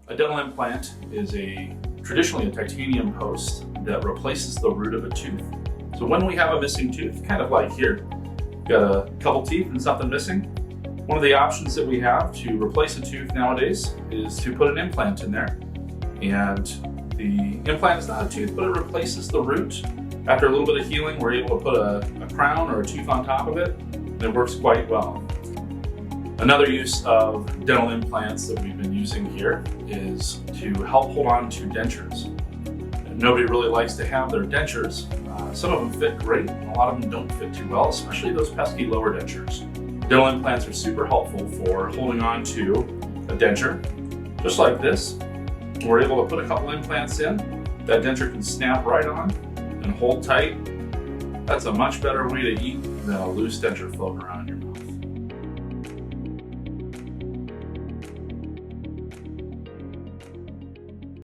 A dental implant is traditionally a titanium post that replaces the root of a tooth. So when we have a missing tooth, kind of like here, got a couple teeth and something missing, one of the options that we have to replace a tooth nowadays is to put an implant in there. And the implant is not a tooth, but it replaces the root. After a little bit of healing, we're able to put a crown or a tooth on top of it, and it works quite well. Another use of dental implants that we've been using here is to help hold on to dentures. Nobody really likes to have their dentures. Some of them fit great, and a lot of them don't fit too well, especially those pesky lower dentures. Dental implants are super helpful for holding on to a denture, just like this. We're able to put a couple implants in. That denture can snap right on and hold tight. That's a much better way to eat than a loose denture floating around